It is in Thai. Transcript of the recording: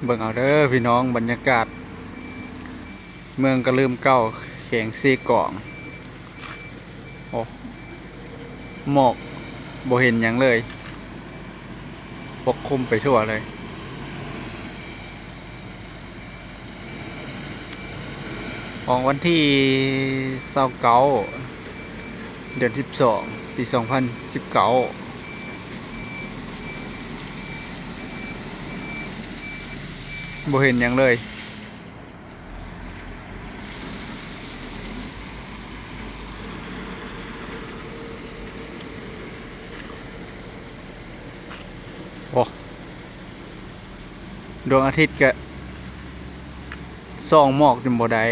เบิ่งเอาเด้อพี่น้องบรรยากาศเมืองกระลืมเก้าแข่งซีกล่องโอ้หมอกบ่เห็นหยังเลยปกคลุมไปทั่วเลยของวันที่29เดือน12ปี2019บ่เห็นหยังเลยโอ้ดวงอาทิตย์ก็ส่องหมอกจนบ่ได้